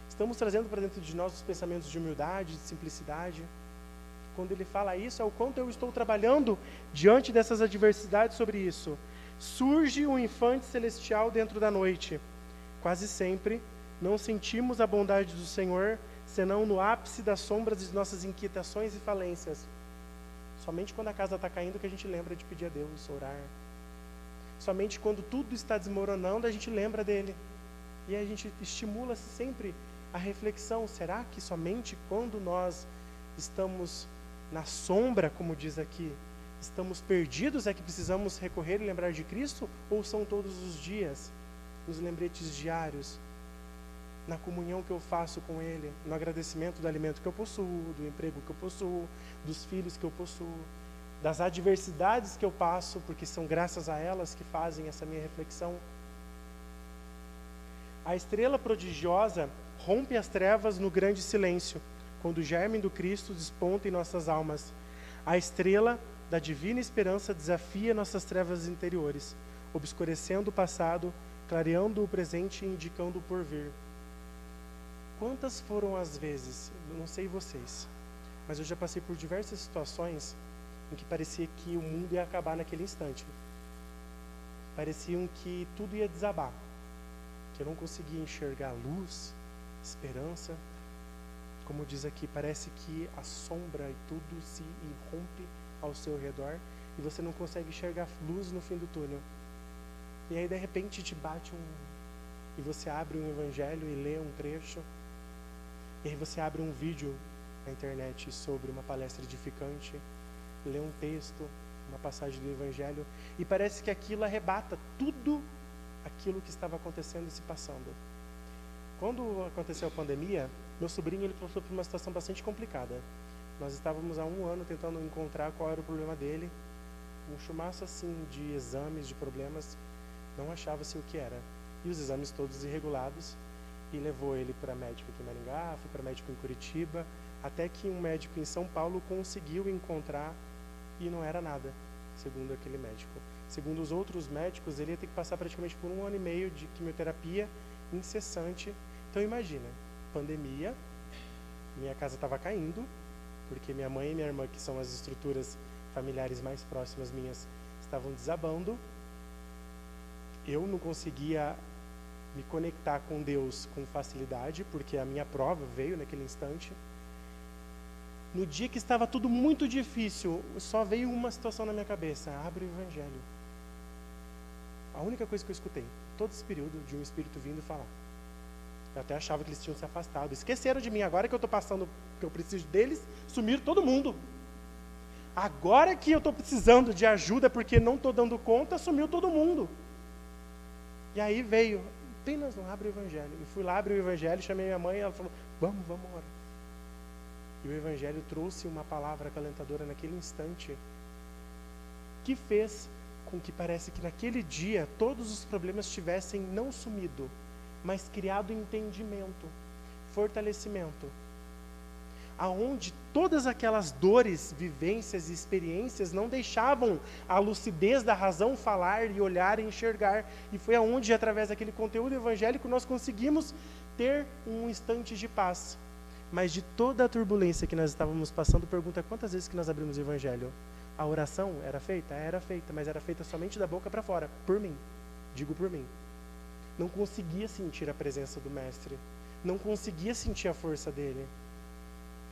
Estamos trazendo para dentro de nós os pensamentos de humildade, de simplicidade. Quando ele fala isso, é o quanto eu estou trabalhando diante dessas adversidades sobre isso. Surge um infante celestial dentro da noite. Quase sempre, não sentimos a bondade do Senhor, senão no ápice das sombras de nossas inquietações e falências. Somente quando a casa está caindo que a gente lembra de pedir a Deus, orar. Somente quando tudo está desmoronando, a gente lembra dele. E a gente estimula-se sempre a reflexão. Será que somente quando nós estamos na sombra, como diz aqui, estamos perdidos, é que precisamos recorrer e lembrar de Cristo? Ou são todos os dias, nos lembretes diários, na comunhão que eu faço com Ele, no agradecimento do alimento que eu possuo, do emprego que eu possuo, dos filhos que eu possuo, das adversidades que eu passo, porque são graças a elas que fazem essa minha reflexão? A estrela prodigiosa rompe as trevas no grande silêncio, quando o germe do Cristo desponta em nossas almas. A estrela da divina esperança desafia nossas trevas interiores, obscurecendo o passado, clareando o presente e indicando o porvir. Quantas foram as vezes, não sei vocês, mas eu já passei por diversas situações em que parecia que o mundo ia acabar naquele instante. Pareciam que tudo ia desabar, que eu não conseguia enxergar luz, esperança. Como diz aqui, parece que a sombra e tudo se irrompe ao seu redor e você não consegue enxergar luz no fim do túnel. E aí, de repente, te bate e você abre um evangelho e lê um trecho. E aí você abre um vídeo na internet sobre uma palestra edificante, lê um texto, uma passagem do evangelho, e parece que aquilo arrebata tudo aquilo que estava acontecendo e se passando. Quando aconteceu a pandemia, meu sobrinho ele passou por uma situação bastante complicada. Nós estávamos há 1 ano tentando encontrar qual era o problema dele, um chumaço assim de exames, de problemas, Não achava-se o que era. E os exames todos irregulados, e levou ele para médico aqui em Maringá, foi para médico em Curitiba, até que um médico em São Paulo conseguiu encontrar e não era nada, segundo aquele médico. Segundo os outros médicos, ele ia ter que passar praticamente por 1 ano e meio de quimioterapia incessante. Então imagina, pandemia, minha casa estava caindo, porque minha mãe e minha irmã, que são as estruturas familiares mais próximas minhas, estavam desabando. Eu não conseguia me conectar com Deus com facilidade, porque a minha prova veio naquele instante. No dia que estava tudo muito difícil, só veio uma situação na minha cabeça: abre o Evangelho. A única coisa que eu escutei, todo esse período, de um espírito vindo falar. Eu até achava que eles tinham se afastado. Esqueceram de mim. Agora que eu estou passando, que eu preciso deles, sumiram todo mundo. Agora que eu estou precisando de ajuda, porque não estou dando conta, sumiu todo mundo. E aí veio, apenas não abre o Evangelho. Eu fui lá, abri o Evangelho, chamei minha mãe, e ela falou, vamos orar. E o Evangelho trouxe uma palavra acalentadora naquele instante, que fez com que parece que naquele dia todos os problemas tivessem não sumido, mas criado entendimento, fortalecimento. Aonde todas aquelas dores, vivências e experiências não deixavam a lucidez da razão falar e olhar e enxergar. E foi aonde, através daquele conteúdo evangélico, nós conseguimos ter um instante de paz. Mas de toda a turbulência que nós estávamos passando, pergunta quantas vezes que nós abrimos o Evangelho? A oração era feita? Era feita, mas era feita somente da boca para fora, por mim. Digo por mim. Não conseguia sentir a presença do Mestre. Não conseguia sentir a força dele.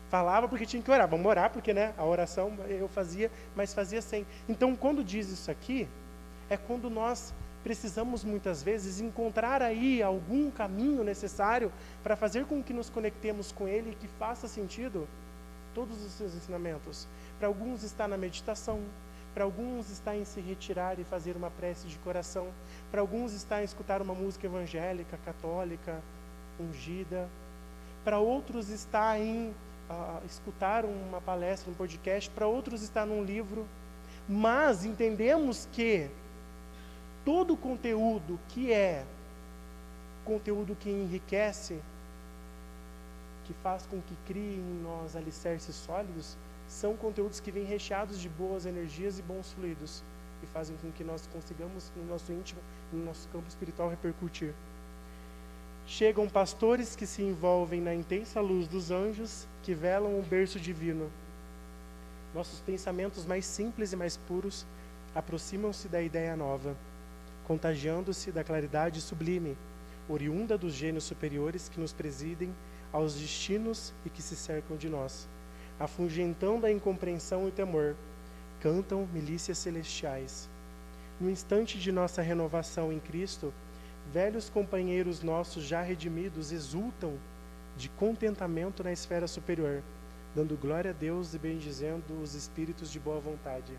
Falava porque tinha que orar. Vamos orar porque, né, a oração eu fazia, mas fazia sem. Então, quando diz isso aqui, é quando nós precisamos muitas vezes encontrar aí algum caminho necessário para fazer com que nos conectemos com Ele e que faça sentido todos os seus ensinamentos. Para alguns está na meditação, para alguns está em se retirar e fazer uma prece de coração, para alguns está em escutar uma música evangélica, católica, ungida, para outros está em escutar uma palestra, um podcast, para outros está num livro. Mas entendemos que todo conteúdo que é conteúdo que enriquece, que faz com que crie em nós alicerces sólidos, são conteúdos que vêm recheados de boas energias e bons fluidos, e fazem com que nós consigamos, no nosso íntimo, no nosso campo espiritual, repercutir. Chegam pastores que se envolvem na intensa luz dos anjos, que velam o berço divino. Nossos pensamentos mais simples e mais puros aproximam-se da ideia nova, contagiando-se da claridade sublime, oriunda dos gênios superiores que nos presidem aos destinos e que se cercam de nós, afugentando a incompreensão e o temor, cantam milícias celestiais. No instante de nossa renovação em Cristo, velhos companheiros nossos já redimidos exultam de contentamento na esfera superior, dando glória a Deus e bendizendo os espíritos de boa vontade.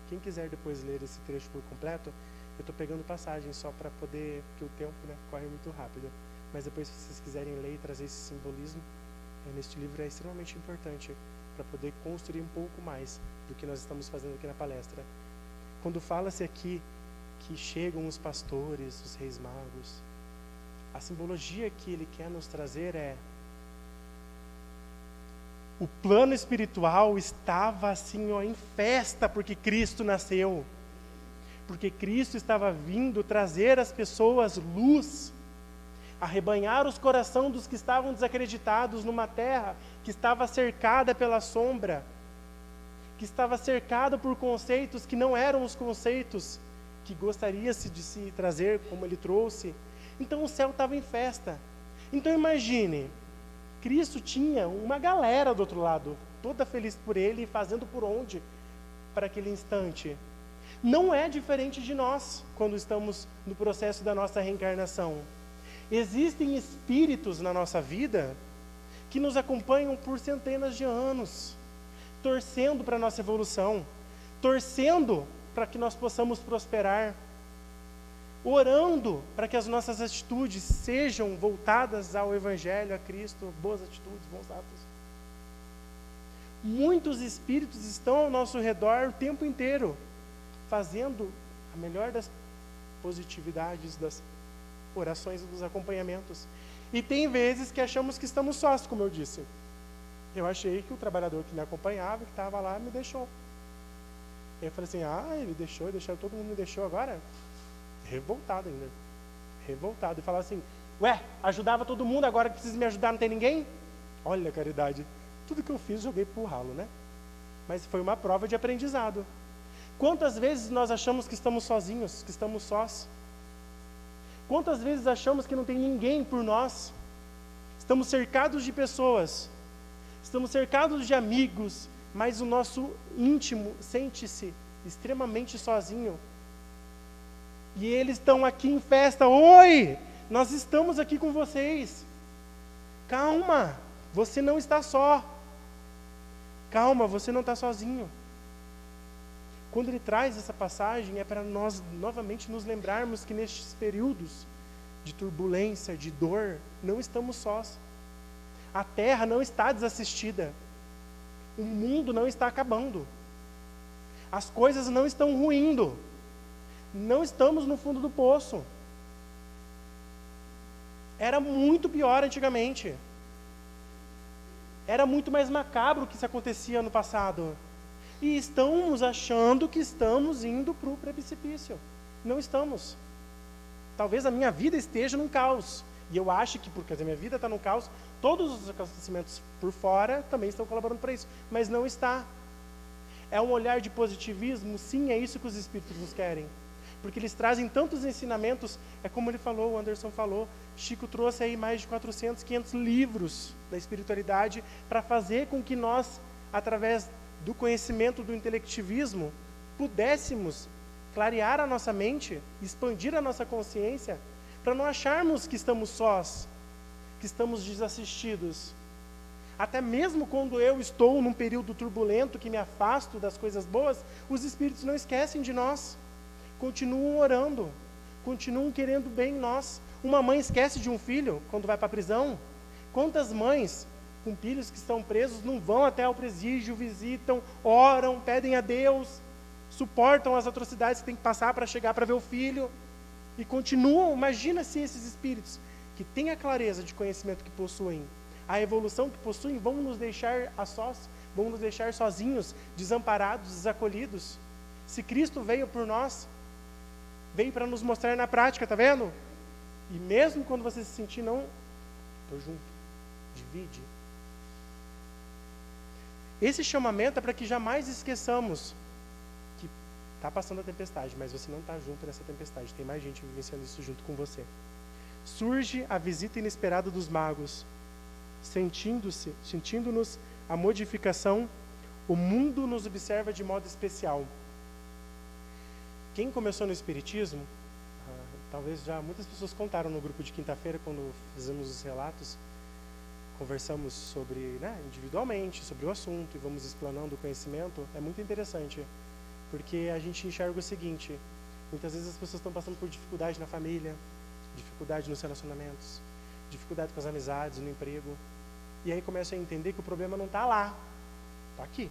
Quem quiser depois ler esse trecho por completo, eu estou pegando passagem só para poder, porque o tempo, né, corre muito rápido. Mas depois, se vocês quiserem ler e trazer esse simbolismo, neste livro é extremamente importante para poder construir um pouco mais do que nós estamos fazendo aqui na palestra. Quando fala-se aqui que chegam os pastores, os reis magos, a simbologia que ele quer nos trazer é: o plano espiritual estava assim, em festa, porque Cristo nasceu. Porque Cristo estava vindo trazer às pessoas luz, arrebanhar os corações dos que estavam desacreditados numa terra que estava cercada pela sombra, que estava cercada por conceitos que não eram os conceitos que gostaria-se de se trazer, como ele trouxe. Então o céu estava em festa. Então imagine, Cristo tinha uma galera do outro lado, toda feliz por ele e fazendo por onde para aquele instante. Não é diferente de nós quando estamos no processo da nossa reencarnação. Existem espíritos na nossa vida que nos acompanham por centenas de anos, torcendo para a nossa evolução, torcendo para que nós possamos prosperar, orando para que as nossas atitudes sejam voltadas ao Evangelho, a Cristo, boas atitudes, bons atos. Muitos espíritos estão ao nosso redor o tempo inteiro, fazendo a melhor das positividades das orações e dos acompanhamentos. E tem vezes que achamos que estamos sós, como eu disse. Eu achei que o trabalhador que me acompanhava, que estava lá, me deixou. Eu falei assim, ele deixou, todo mundo me deixou agora? Revoltado ainda. Revoltado. E falava assim, ajudava todo mundo, agora que precisa me ajudar, não tem ninguém? Olha a caridade. Tudo que eu fiz, joguei pro ralo, né? Mas foi uma prova de aprendizado. Quantas vezes nós achamos que estamos sozinhos, que estamos sós? Quantas vezes achamos que não tem ninguém por nós? Estamos cercados de pessoas, estamos cercados de amigos, mas o nosso íntimo sente-se extremamente sozinho. E eles estão aqui em festa, oi, nós estamos aqui com vocês. Calma, você não está só. Calma, você não está sozinho. Quando ele traz essa passagem, é para nós novamente nos lembrarmos que nestes períodos de turbulência, de dor, não estamos sós. A terra não está desassistida. O mundo não está acabando. As coisas não estão ruindo. Não estamos no fundo do poço. Era muito pior antigamente. Era muito mais macabro o que se acontecia no passado. E estamos achando que estamos indo para o precipício. Não estamos. Talvez a minha vida esteja num caos. E eu acho que, porque a minha vida está num caos, todos os acontecimentos por fora também estão colaborando para isso. Mas não está. É um olhar de positivismo? Sim, é isso que os Espíritos nos querem. Porque eles trazem tantos ensinamentos, é como ele falou, o Anderson falou, Chico trouxe aí mais de 400, 500 livros da espiritualidade para fazer com que nós, através do conhecimento do intelectivismo, pudéssemos clarear a nossa mente, expandir a nossa consciência, para não acharmos que estamos sós, que estamos desassistidos. Até mesmo quando eu estou num período turbulento, que me afasto das coisas boas, os Espíritos não esquecem de nós. Continuam orando, continuam querendo bem em nós. Uma mãe esquece de um filho quando vai para a prisão? Quantas mães com filhos que estão presos não vão até o presídio, visitam, oram, pedem a Deus, suportam as atrocidades que tem que passar para chegar para ver o filho, e continuam? Imagina se esses espíritos, que têm a clareza de conhecimento que possuem, a evolução que possuem, vão nos deixar a sós, vão nos deixar sozinhos, desamparados, desacolhidos. Se Cristo veio por nós, veio para nos mostrar na prática, tá vendo? E mesmo quando você se sentir, não, estou junto, divide. Esse chamamento é para que jamais esqueçamos que está passando a tempestade, mas você não está junto nessa tempestade, tem mais gente vivenciando isso junto com você. Surge a visita inesperada dos magos, sentindo-nos a modificação, o mundo nos observa de modo especial. Quem começou no Espiritismo, talvez já muitas pessoas contaram no grupo de quinta-feira, quando fizemos os relatos, conversamos sobre, individualmente, sobre o assunto, e vamos explanando o conhecimento. É muito interessante, porque a gente enxerga o seguinte: muitas vezes as pessoas estão passando por dificuldade na família, dificuldade nos relacionamentos, dificuldade com as amizades, no emprego, e aí começam a entender que o problema não está lá, está aqui.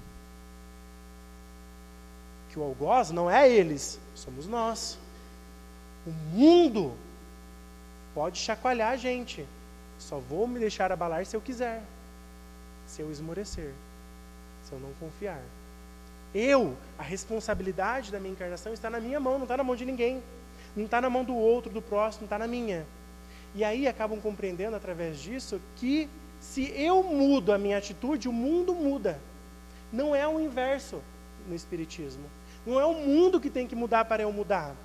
Que o algoz não é eles, somos nós. O mundo pode chacoalhar a gente, só vou me deixar abalar se eu quiser, se eu esmorecer, se eu não confiar. A responsabilidade da minha encarnação está na minha mão, não está na mão de ninguém, não está na mão do outro, do próximo, está na minha. E aí acabam compreendendo através disso que se eu mudo a minha atitude, o mundo muda. Não é o inverso no Espiritismo. Não é o mundo que tem que mudar para eu mudar.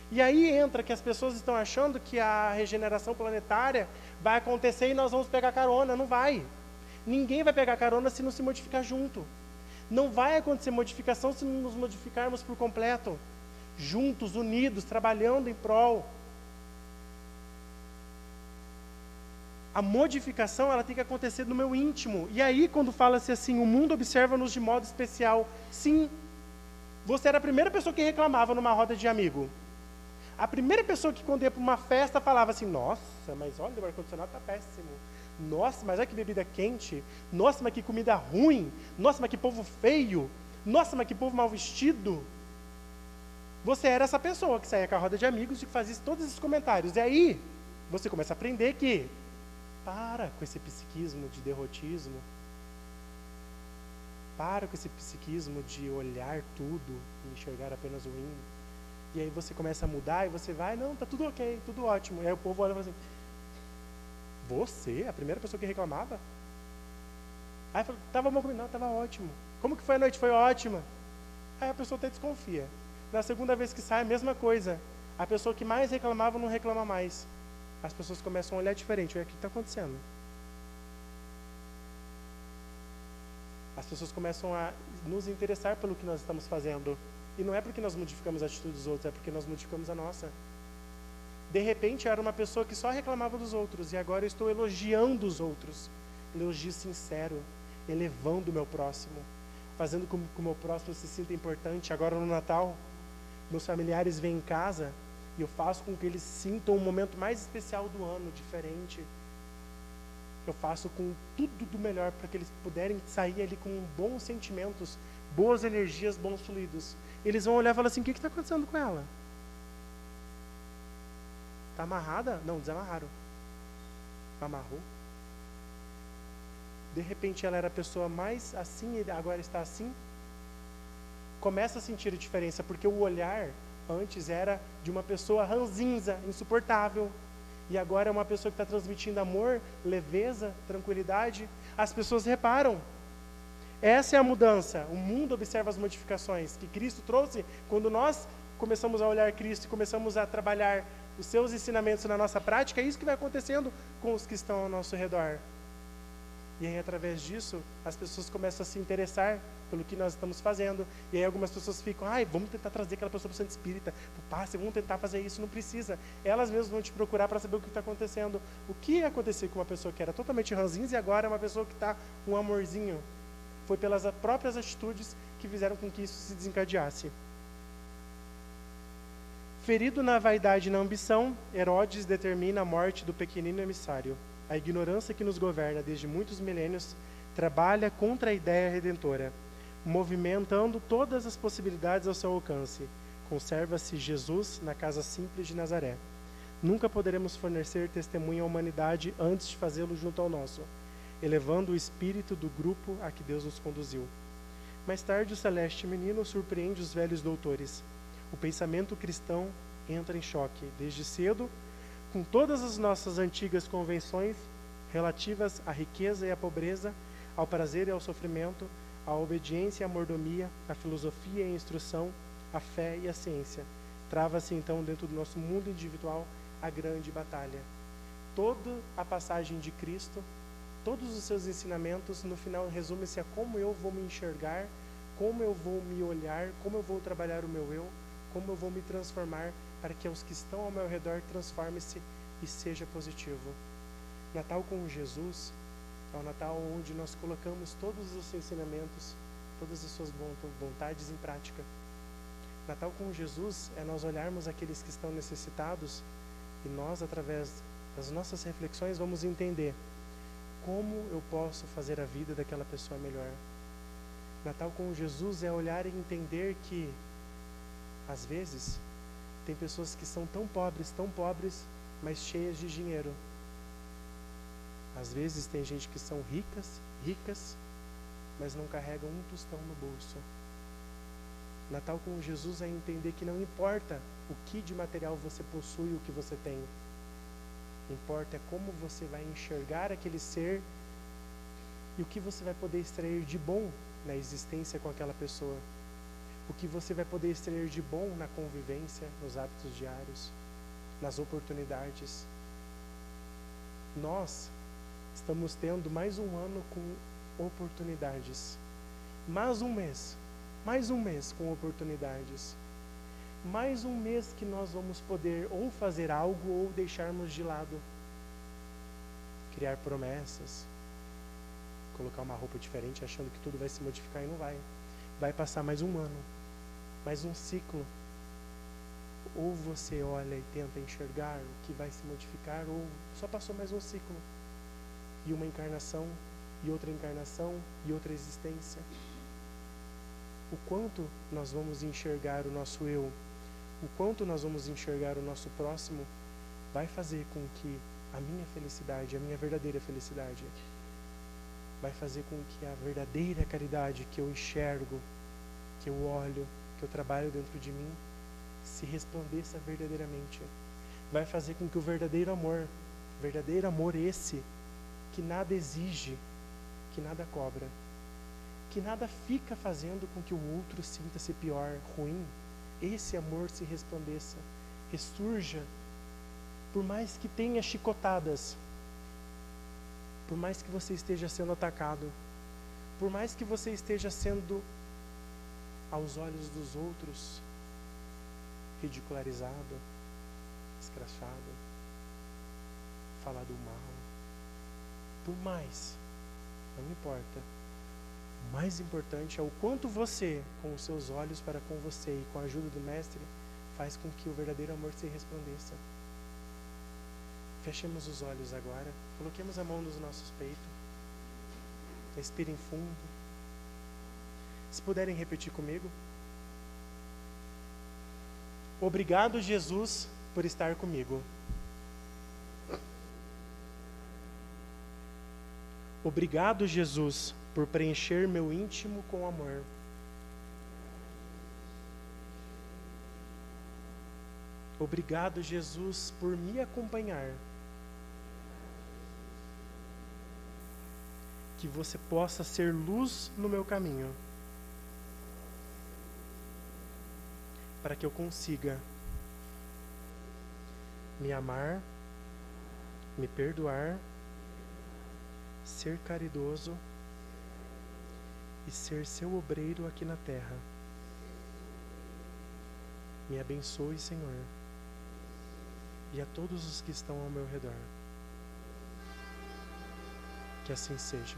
E aí entra que as pessoas estão achando que a regeneração planetária vai acontecer e nós vamos pegar carona. Não vai. Ninguém vai pegar carona se não se modificar junto. Não vai acontecer modificação se não nos modificarmos por completo. Juntos, unidos, trabalhando em prol. A modificação, ela tem que acontecer no meu íntimo. E aí, quando fala-se assim, o mundo observa-nos de modo especial. Sim, você era a primeira pessoa que reclamava numa roda de amigo. A primeira pessoa que, quando ia para uma festa, falava assim: nossa, mas olha, o ar-condicionado está péssimo. Nossa, mas olha que bebida quente. Nossa, mas que comida ruim. Nossa, mas que povo feio. Nossa, mas que povo mal vestido. você era essa pessoa que saía com a roda de amigos e fazia todos esses comentários. E aí, você começa a aprender que para com esse psiquismo de derrotismo. Para com esse psiquismo de olhar tudo e enxergar apenas o ruim. E aí você começa a mudar e você vai, não, tá tudo ok, tudo ótimo. E aí o povo olha e fala assim, você, a primeira pessoa que reclamava? Aí fala, tava bom comigo? Não, tava ótimo. Como que foi a noite? Foi ótima. Aí a pessoa até desconfia. Na segunda vez que sai, a mesma coisa. A pessoa que mais reclamava não reclama mais. As pessoas começam a olhar diferente. Olha, o que está acontecendo? As pessoas começam a nos interessar pelo que nós estamos fazendo. E não é porque nós modificamos a atitude dos outros, é porque nós modificamos a nossa. De repente, eu era uma pessoa que só reclamava dos outros, e agora eu estou elogiando os outros. Elogio sincero, elevando o meu próximo, fazendo com que o meu próximo se sinta importante. Agora no Natal, meus familiares vêm em casa, e eu faço com que eles sintam um momento mais especial do ano, diferente. Eu faço com tudo do melhor para que eles puderem sair ali com bons sentimentos, boas energias, bons fluidos. Eles vão olhar e falar assim, o que está acontecendo com ela? Está amarrada? Não, desamarraram. Amarrou. De repente ela era a pessoa mais assim e agora está assim. Começa a sentir a diferença, porque o olhar antes era de uma pessoa ranzinza, insuportável. E agora é uma pessoa que está transmitindo amor, leveza, tranquilidade. As pessoas reparam. Essa é a mudança. O mundo observa as modificações que Cristo trouxe quando nós começamos a olhar Cristo e começamos a trabalhar os seus ensinamentos na nossa prática. É isso que vai acontecendo com os que estão ao nosso redor. E aí, através disso, as pessoas começam a se interessar pelo que nós estamos fazendo. E aí algumas pessoas ficam, vamos tentar trazer aquela pessoa para o centro espírita, para o passe, vamos tentar fazer isso. Não precisa. Elas mesmas vão te procurar para saber o que está acontecendo. O que aconteceu com uma pessoa que era totalmente ranzinza e agora é uma pessoa que está um amorzinho? Foi pelas próprias atitudes que fizeram com que isso se desencadeasse. Ferido na vaidade e na ambição, Herodes determina a morte do pequenino emissário. A ignorância que nos governa desde muitos milênios trabalha contra a ideia redentora, movimentando todas as possibilidades ao seu alcance. Conserva-se Jesus na casa simples de Nazaré. Nunca poderemos fornecer testemunho à humanidade antes de fazê-lo junto ao nosso, elevando o espírito do grupo a que Deus nos conduziu. Mais tarde, o celeste menino surpreende os velhos doutores. O pensamento cristão entra em choque, desde cedo, com todas as nossas antigas convenções relativas à riqueza e à pobreza, ao prazer e ao sofrimento, à obediência e à mordomia, à filosofia e à instrução, à fé e à ciência. Trava-se então dentro do nosso mundo individual a grande batalha. Toda a passagem de Cristo, todos os seus ensinamentos, no final resume-se a como eu vou me enxergar, como eu vou me olhar, como eu vou trabalhar o meu eu, como eu vou me transformar para que os que estão ao meu redor transforme-se e seja positivo. Natal com Jesus é o Natal onde nós colocamos todos os ensinamentos, todas as suas vontades em prática. Natal com Jesus é nós olharmos aqueles que estão necessitados e nós, através das nossas reflexões, vamos entender como eu posso fazer a vida daquela pessoa melhor. Natal com Jesus é olhar e entender que, às vezes, tem pessoas que são tão pobres, mas cheias de dinheiro. Às vezes tem gente que são ricas, mas não carregam um tostão no bolso. Natal com Jesus é entender que não importa o que de material você possui, o que você tem. Importa é como você vai enxergar aquele ser e o que você vai poder extrair de bom na existência com aquela pessoa. O que você vai poder extrair de bom na convivência, nos hábitos diários, nas oportunidades. Nós estamos tendo mais um ano com oportunidades. Mais um mês com oportunidades. Mais um mês que nós vamos poder ou fazer algo ou deixarmos de lado. Criar promessas, colocar uma roupa diferente achando que tudo vai se modificar e não vai. Vai passar mais um ano, mais um ciclo. Ou você olha e tenta enxergar o que vai se modificar, ou só passou mais um ciclo. E uma encarnação, e outra encarnação, e outra existência. O quanto nós vamos enxergar o nosso eu o quanto nós vamos enxergar o nosso próximo, vai fazer com que a minha felicidade, a minha verdadeira felicidade, vai fazer com que a verdadeira caridade que eu enxergo, que eu olho, que eu trabalho dentro de mim, se resplandeça verdadeiramente. Vai fazer com que o verdadeiro amor esse, que nada exige, que nada cobra, que nada fica fazendo com que o outro sinta-se pior, ruim, esse amor se resplandeça, ressurja, por mais que tenha chicotadas, por mais que você esteja sendo atacado, por mais que você esteja sendo, aos olhos dos outros, ridicularizado, escrachado, falado mal, por mais, não importa. O mais importante é o quanto você, com os seus olhos para com você e com a ajuda do Mestre, faz com que o verdadeiro amor se resplandeça. Fechemos os olhos agora, coloquemos a mão nos nossos peitos, respirem fundo. Se puderem repetir comigo. Obrigado, Jesus, por estar comigo. Obrigado, Jesus, por preencher meu íntimo com amor. Obrigado, Jesus, por me acompanhar. Que você possa ser luz no meu caminho, para que eu consiga me amar, me perdoar, ser caridoso e ser seu obreiro aqui na terra. Me abençoe, Senhor, e a todos os que estão ao meu redor. Que assim seja.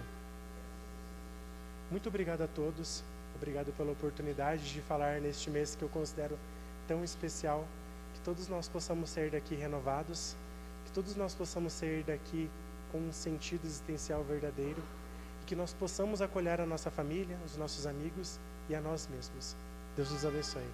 Muito obrigado a todos. Obrigado pela oportunidade de falar neste mês que eu considero tão especial. Que todos nós possamos sair daqui renovados. Que todos nós possamos sair daqui com um sentido existencial verdadeiro. E que nós possamos acolher a nossa família, os nossos amigos e a nós mesmos. Deus nos abençoe.